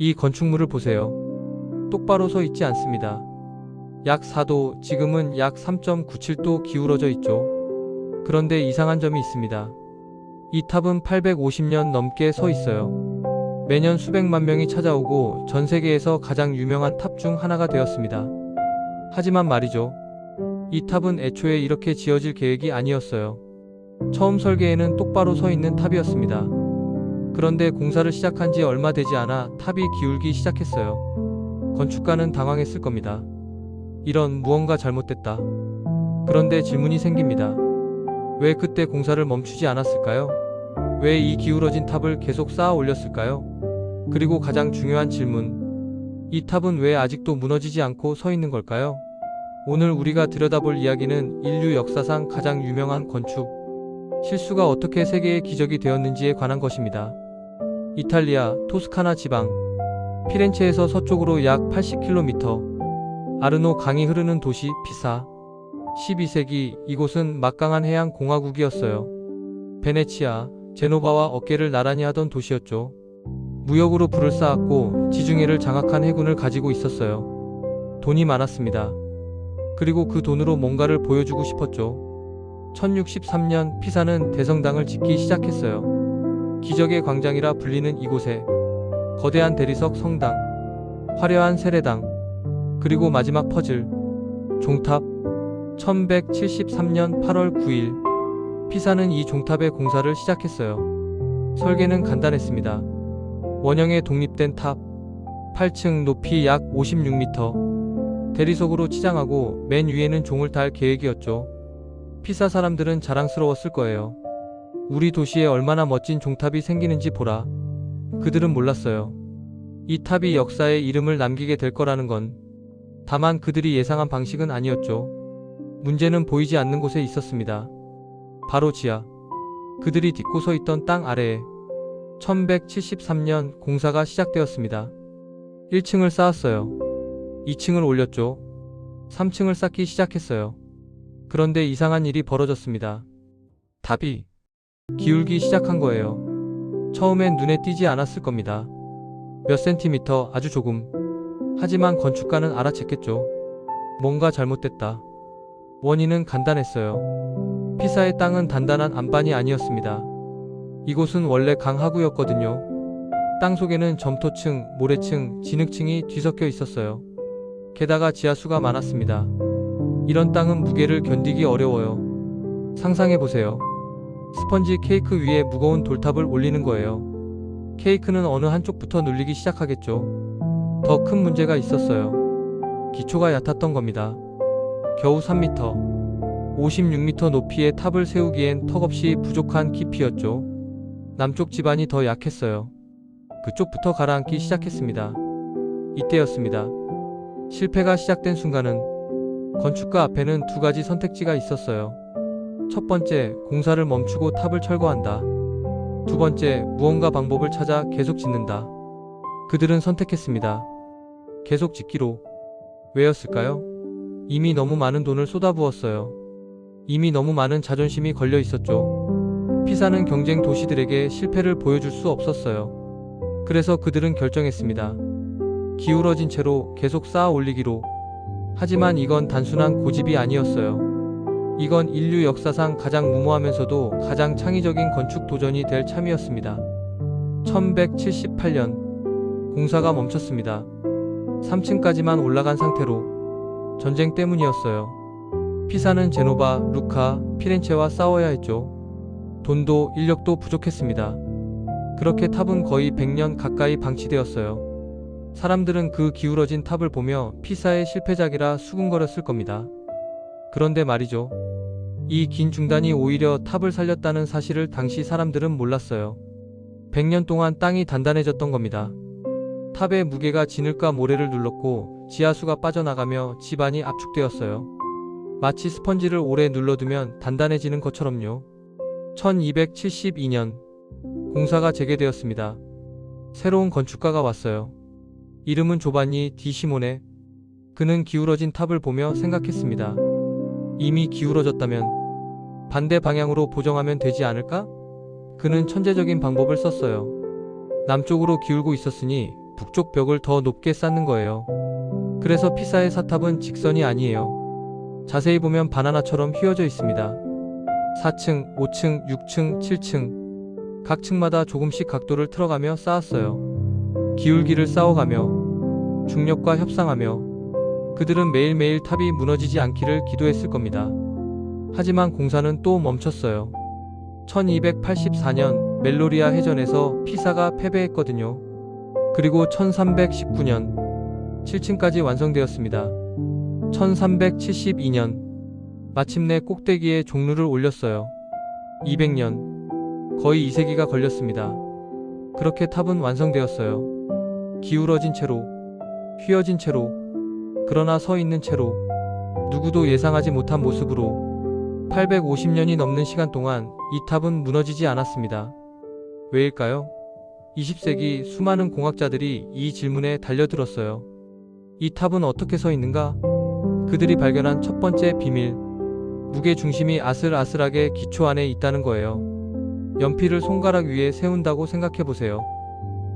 이 건축물을 보세요. 똑바로 서 있지 않습니다. 약 4도, 지금은 약 3.97도 기울어져 있죠. 그런데 이상한 점이 있습니다. 이 탑은 850년 넘게 서 있어요. 매년 수백만 명이 찾아오고 전 세계에서 가장 유명한 탑 중 하나가 되었습니다. 하지만 말이죠. 이 탑은 애초에 이렇게 지어질 계획이 아니었어요. 처음 설계에는 똑바로 서 있는 탑이었습니다. 그런데 공사를 시작한 지 얼마 되지 않아 탑이 기울기 시작했어요. 건축가는 당황했을 겁니다. 이런, 무언가 잘못됐다. 그런데 질문이 생깁니다. 왜 그때 공사를 멈추지 않았을까요? 왜 이 기울어진 탑을 계속 쌓아 올렸을까요? 그리고 가장 중요한 질문. 이 탑은 왜 아직도 무너지지 않고 서 있는 걸까요? 오늘 우리가 들여다볼 이야기는 인류 역사상 가장 유명한 건축 실수가 어떻게 세계의 기적이 되었는지에 관한 것입니다. 이탈리아 토스카나 지방 피렌체에서 서쪽으로 약 80km 아르노 강이 흐르는 도시 피사. 12세기 이곳은 막강한 해양 공화국이었어요. 베네치아, 제노바와 어깨를 나란히 하던 도시였죠. 무역으로 부를 쌓았고 지중해를 장악한 해군을 가지고 있었어요. 돈이 많았습니다. 그리고 그 돈으로 뭔가를 보여주고 싶었죠. 1063년 피사는 대성당을 짓기 시작했어요. 기적의 광장이라 불리는 이곳에 거대한 대리석 성당, 화려한 세례당, 그리고 마지막 퍼즐, 종탑. 1173년 8월 9일 피사는 이 종탑의 공사를 시작했어요. 설계는 간단했습니다. 원형의 독립된 탑, 8층 높이 약 56m, 대리석으로 치장하고 맨 위에는 종을 달 계획이었죠. 피사 사람들은 자랑스러웠을 거예요. 우리 도시에 얼마나 멋진 종탑이 생기는지 보라. 그들은 몰랐어요. 이 탑이 역사에 이름을 남기게 될 거라는 건. 다만 그들이 예상한 방식은 아니었죠. 문제는 보이지 않는 곳에 있었습니다. 바로 지하. 그들이 딛고 서 있던 땅 아래에 1173년 공사가 시작되었습니다. 1층을 쌓았어요. 2층을 올렸죠. 3층을 쌓기 시작했어요. 그런데 이상한 일이 벌어졌습니다. 탑이 기울기 시작한 거예요. 처음엔 눈에 띄지 않았을 겁니다. 몇 센티미터, 아주 조금. 하지만 건축가는 알아챘겠죠. 뭔가 잘못됐다. 원인은 간단했어요. 피사의 땅은 단단한 안반이 아니었습니다. 이곳은 원래 강하구였거든요. 땅 속에는 점토층, 모래층, 진흙층이 뒤섞여 있었어요. 게다가 지하수가 많았습니다. 이런 땅은 무게를 견디기 어려워요. 상상해보세요. 스펀지 케이크 위에 무거운 돌탑을 올리는 거예요. 케이크는 어느 한쪽부터 눌리기 시작하겠죠. 더 큰 문제가 있었어요. 기초가 얕았던 겁니다. 겨우 3m, 56m 높이의 탑을 세우기엔 턱없이 부족한 깊이였죠. 남쪽 지반이 더 약했어요. 그쪽부터 가라앉기 시작했습니다. 이때였습니다. 실패가 시작된 순간은 건축가 앞에는 두 가지 선택지가 있었어요. 첫 번째, 공사를 멈추고 탑을 철거한다. 두 번째, 무언가 방법을 찾아 계속 짓는다. 그들은 선택했습니다. 계속 짓기로. 왜였을까요? 이미 너무 많은 돈을 쏟아부었어요. 이미 너무 많은 자존심이 걸려 있었죠. 피사는 경쟁 도시들에게 실패를 보여줄 수 없었어요. 그래서 그들은 결정했습니다. 기울어진 채로 계속 쌓아 올리기로. 하지만 이건 단순한 고집이 아니었어요. 이건 인류 역사상 가장 무모하면서도 가장 창의적인 건축 도전이 될 참이었습니다. 1178년 공사가 멈췄습니다. 3층까지만 올라간 상태로. 전쟁 때문이었어요. 피사는 제노바, 루카, 피렌체와 싸워야 했죠. 돈도 인력도 부족했습니다. 그렇게 탑은 거의 100년 가까이 방치되었어요. 사람들은 그 기울어진 탑을 보며 피사의 실패작이라 수군거렸을 겁니다. 그런데 말이죠. 이 긴 중단이 오히려 탑을 살렸다는 사실을 당시 사람들은 몰랐어요. 100년 동안 땅이 단단해졌던 겁니다. 탑의 무게가 진흙과 모래를 눌렀고 지하수가 빠져나가며 지반이 압축되었어요. 마치 스펀지를 오래 눌러두면 단단해지는 것처럼요. 1272년 공사가 재개되었습니다. 새로운 건축가가 왔어요. 이름은 조반니 디 시모네. 그는 기울어진 탑을 보며 생각했습니다. 이미 기울어졌다면 반대 방향으로 보정하면 되지 않을까? 그는 천재적인 방법을 썼어요. 남쪽으로 기울고 있었으니 북쪽 벽을 더 높게 쌓는 거예요. 그래서 피사의 사탑은 직선이 아니에요. 자세히 보면 바나나처럼 휘어져 있습니다. 4층, 5층, 6층, 7층. 각 층마다 조금씩 각도를 틀어가며 쌓았어요. 기울기를 쌓아가며 중력과 협상하며 그들은 매일매일 탑이 무너지지 않기를 기도했을 겁니다. 하지만 공사는 또 멈췄어요. 1284년 멜로리아 해전에서 피사가 패배했거든요. 그리고 1319년 7층까지 완성되었습니다. 1372년 마침내 꼭대기에 종루를 올렸어요. 200년, 거의 2세기가 걸렸습니다. 그렇게 탑은 완성되었어요. 기울어진 채로, 휘어진 채로, 그러나 서 있는 채로, 누구도 예상하지 못한 모습으로 850년이 넘는 시간 동안 이 탑은 무너지지 않았습니다. 왜일까요? 20세기 수많은 공학자들이 이 질문에 달려들었어요. 이 탑은 어떻게 서 있는가? 그들이 발견한 첫 번째 비밀, 무게 중심이 아슬아슬하게 기초 안에 있다는 거예요. 연필을 손가락 위에 세운다고 생각해 보세요.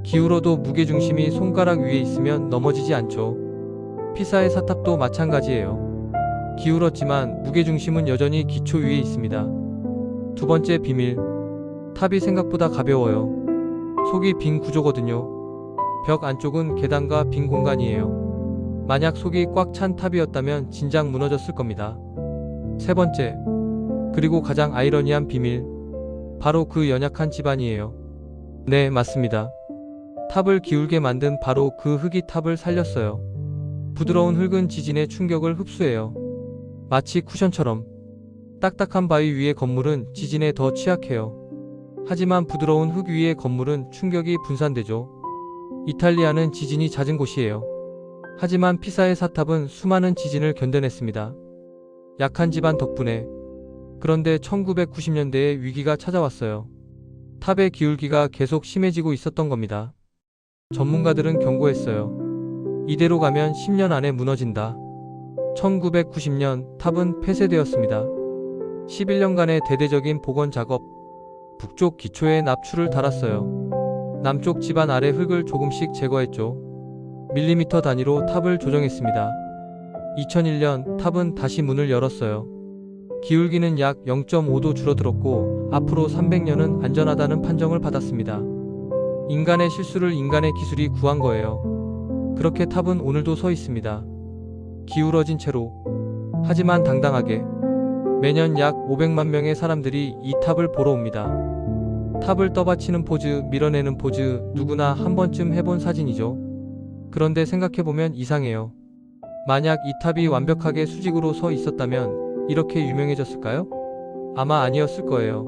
기울어도 무게 중심이 손가락 위에 있으면 넘어지지 않죠. 피사의 사탑도 마찬가지예요. 기울었지만 무게 중심은 여전히 기초 위에 있습니다. 두 번째 비밀, 탑이 생각보다 가벼워요. 속이 빈 구조거든요. 벽 안쪽은 계단과 빈 공간이에요. 만약 속이 꽉 찬 탑이었다면 진작 무너졌을 겁니다. 세 번째, 그리고 가장 아이러니한 비밀, 바로 그 연약한 집안이에요. 네, 맞습니다. 탑을 기울게 만든 바로 그 흙이 탑을 살렸어요. 부드러운 흙은 지진의 충격을 흡수해요. 마치 쿠션처럼. 딱딱한 바위 위의 건물은 지진에 더 취약해요. 하지만 부드러운 흙 위의 건물은 충격이 분산되죠. 이탈리아는 지진이 잦은 곳이에요. 하지만 피사의 사탑은 수많은 지진을 견뎌냈습니다. 약한 집안 덕분에. 그런데 1990년대에 위기가 찾아왔어요. 탑의 기울기가 계속 심해지고 있었던 겁니다. 전문가들은 경고했어요. 이대로 가면 10년 안에 무너진다. 1990년 탑은 폐쇄되었습니다. 11년간의 대대적인 복원 작업, 북쪽 기초에 납추를 달았어요. 남쪽 집안 아래 흙을 조금씩 제거했죠. 밀리미터 단위로 탑을 조정했습니다. 2001년 탑은 다시 문을 열었어요. 기울기는 약 0.5도 줄어들었고 앞으로 300년은 안전하다는 판정을 받았습니다. 인간의 실수를 인간의 기술이 구한 거예요. 그렇게 탑은 오늘도 서 있습니다. 기울어진 채로, 하지만 당당하게. 매년 약 500만 명의 사람들이 이 탑을 보러 옵니다. 탑을 떠받치는 포즈, 밀어내는 포즈, 누구나 한 번쯤 해본 사진이죠. 그런데 생각해보면 이상해요. 만약 이 탑이 완벽하게 수직으로 서 있었다면 이렇게 유명해졌을까요? 아마 아니었을 거예요.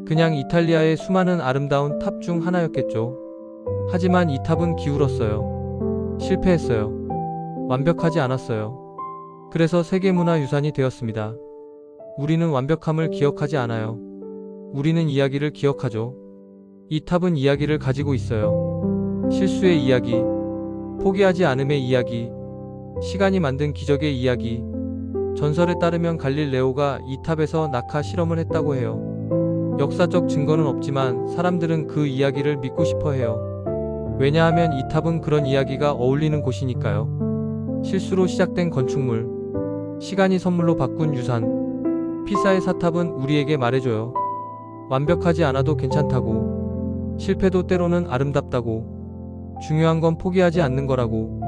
그냥 이탈리아의 수많은 아름다운 탑 중 하나였겠죠. 하지만 이 탑은 기울었어요. 실패했어요. 완벽하지 않았어요. 그래서 세계문화유산이 되었습니다. 우리는 완벽함을 기억하지 않아요. 우리는 이야기를 기억하죠. 이 탑은 이야기를 가지고 있어요. 실수의 이야기, 포기하지 않음의 이야기, 시간이 만든 기적의 이야기. 전설에 따르면 갈릴레오가 이 탑에서 낙하 실험을 했다고 해요. 역사적 증거는 없지만 사람들은 그 이야기를 믿고 싶어 해요. 왜냐하면 이 탑은 그런 이야기가 어울리는 곳이니까요. 실수로 시작된 건축물, 시간이 선물로 바꾼 유산. 피사의 사탑은 우리에게 말해줘요. 완벽하지 않아도 괜찮다고. 실패도 때로는 아름답다고. 중요한 건 포기하지 않는 거라고.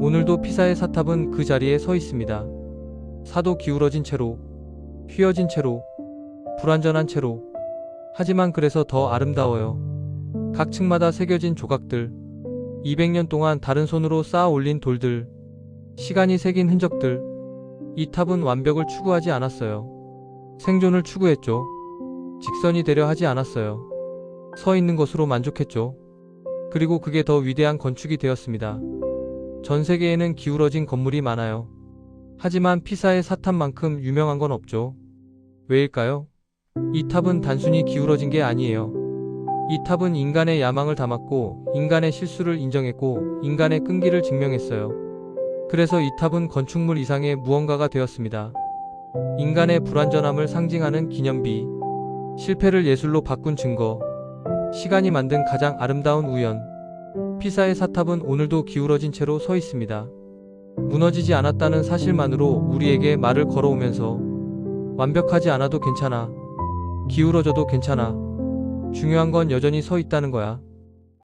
오늘도 피사의 사탑은 그 자리에 서 있습니다. 사도 기울어진 채로, 휘어진 채로, 불완전한 채로. 하지만 그래서 더 아름다워요. 각 층마다 새겨진 조각들, 200년 동안 다른 손으로 쌓아 올린 돌들, 시간이 새긴 흔적들. 이 탑은 완벽을 추구하지 않았어요. 생존을 추구했죠. 직선이 되려 하지 않았어요. 서 있는 것으로 만족했죠. 그리고 그게 더 위대한 건축이 되었습니다. 전 세계에는 기울어진 건물이 많아요. 하지만 피사의 사탑만큼 유명한 건 없죠. 왜일까요? 이 탑은 단순히 기울어진 게 아니에요. 이 탑은 인간의 야망을 담았고, 인간의 실수를 인정했고, 인간의 끈기를 증명했어요. 그래서 이 탑은 건축물 이상의 무언가가 되었습니다. 인간의 불완전함을 상징하는 기념비, 실패를 예술로 바꾼 증거, 시간이 만든 가장 아름다운 우연. 피사의 사탑은 오늘도 기울어진 채로 서 있습니다. 무너지지 않았다는 사실만으로 우리에게 말을 걸어오면서 완벽하지 않아도 괜찮아. 기울어져도 괜찮아. 중요한 건 여전히 서 있다는 거야.